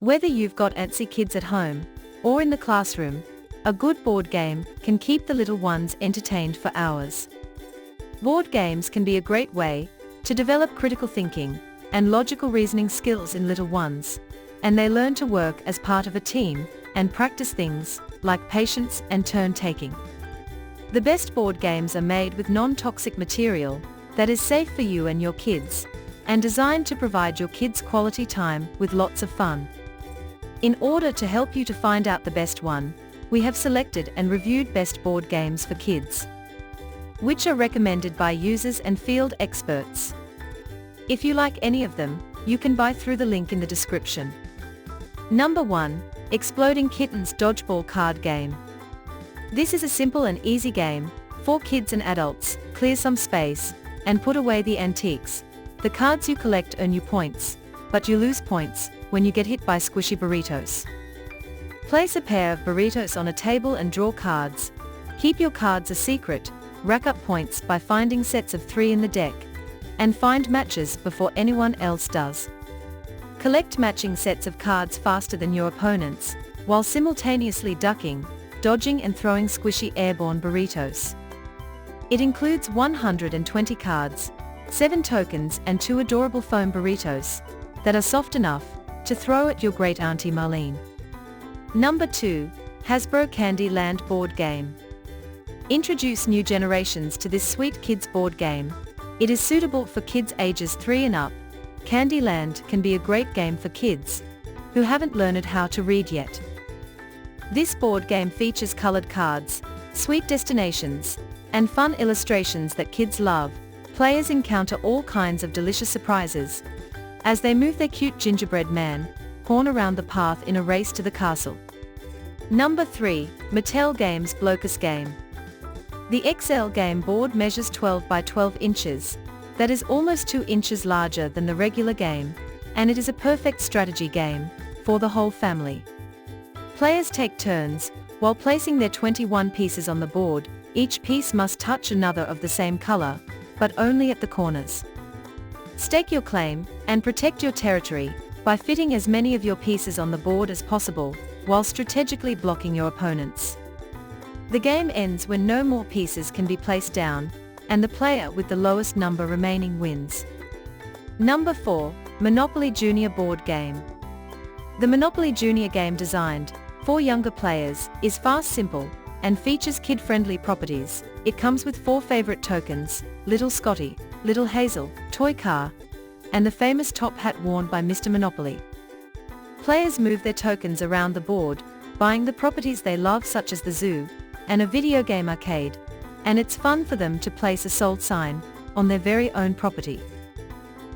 Whether you've got antsy kids at home, or in the classroom, a good board game can keep the little ones entertained for hours. Board games can be a great way to develop critical thinking and logical reasoning skills in little ones, and they learn to work as part of a team and practice things like patience and turn-taking. The best board games are made with non-toxic material that is safe for you and your kids, and designed to provide your kids quality time with lots of fun. In order to help you to find out the best one, we have selected and reviewed best board games for kids, which are recommended by users and field experts. If you like any of them, you can buy through the link in the description. Number 1. Exploding Kittens Dodgeball Card Game. This is a simple and easy game for kids and adults. Clear some space and put away the antiques. The cards you collect earn you points, but you lose points when you get hit by squishy burritos. Place a pair of burritos on a table and draw cards. Keep your cards a secret. Rack up points by finding sets of 3 in the deck, and find matches before anyone else does. Collect matching sets of cards faster than your opponents, while simultaneously ducking, dodging and throwing squishy airborne burritos. It includes 120 cards, 7 tokens and 2 adorable foam burritos that are soft enough to throw at your great auntie Marlene. Number 2. Hasbro Candyland Board Game. Introduce new generations to this sweet kids board game. It is suitable for kids ages 3 and up. Candyland can be a great game for kids who haven't learned how to read yet. This board game features colored cards, sweet destinations, and fun illustrations that kids love. Players encounter all kinds of delicious surprises as they move their cute gingerbread man pawn around the path in a race to the castle. Number 3. Mattel Games Blokus Game. The XL game board measures 12 by 12 inches. That is almost 2 inches larger than the regular game, and it is a perfect strategy game for the whole family. Players take turns while placing their 21 pieces on the board. Each piece must touch another of the same color, but only at the corners. Stake your claim and protect your territory by fitting as many of your pieces on the board as possible, while strategically blocking your opponents. The game ends when no more pieces can be placed down, and the player with the lowest number remaining wins. Number 4. Monopoly Junior Board Game. The Monopoly Junior game, designed for younger players, is fast, simple, and features kid-friendly properties. It comes with 4 favorite tokens: Little Scotty, Little Hazel, Toy Car, and the famous top hat worn by Mr. Monopoly. Players move their tokens around the board, buying the properties they love, such as the zoo and a video game arcade, and it's fun for them to place a sold sign on their very own property.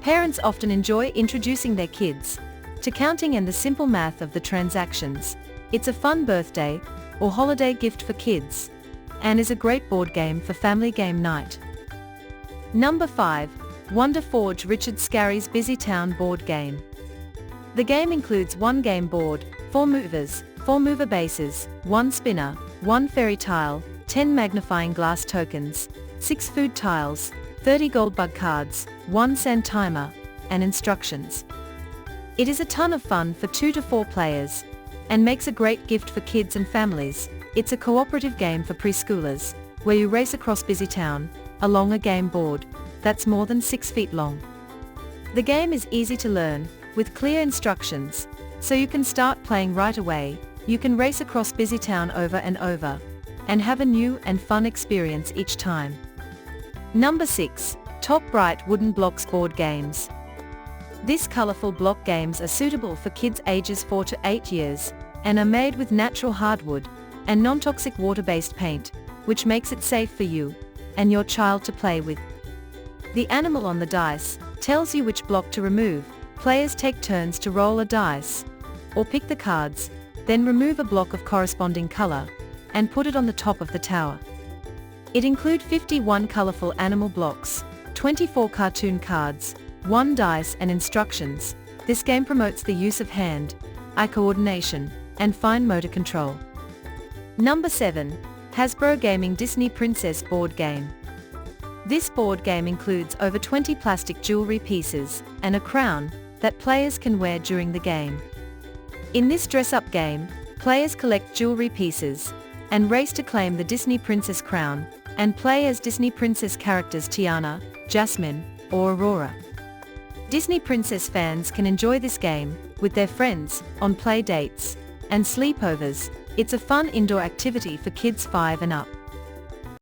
Parents often enjoy introducing their kids to counting and the simple math of the transactions. It's a fun birthday or holiday gift for kids, and is a great board game for family game night. Number 5. Wonder Forge Richard Scarry's Busy Town Board Game. The game includes 1 game board, 4 movers, 4 mover bases, 1 spinner, 1 fairy tile, 10 magnifying glass tokens, 6 food tiles, 30 goldbug cards, 1 sand timer, and instructions. It is a ton of fun for 2 to 4 players, and makes a great gift for kids and families. It's a cooperative game for preschoolers, where you race across Busy Town along a game board that's more than 6 feet long. The game is easy to learn, with clear instructions, so you can start playing right away. You can race across Busy Town over and over, and have a new and fun experience each time. Number 6. Top Bright Wooden Blocks Board Games. These colorful block games are suitable for kids ages 4 to 8 years, and are made with natural hardwood and non-toxic water-based paint, which makes it safe for you and your child to play with. The animal on the dice tells you which block to remove. Players take turns to roll a dice, or pick the cards, then remove a block of corresponding color, and put it on the top of the tower. It includes 51 colorful animal blocks, 24 cartoon cards, 1 dice and instructions. This game promotes the use of hand-eye coordination and fine motor control. Number 7. Hasbro Gaming Disney Princess Board Game. This board game includes over 20 plastic jewelry pieces and a crown that players can wear during the game. In this dress-up game, players collect jewelry pieces, and race to claim the Disney Princess crown, and play as Disney Princess characters Tiana, Jasmine, or Aurora. Disney Princess fans can enjoy this game with their friends, on play dates, and sleepovers. It's a fun indoor activity for kids 5 and up.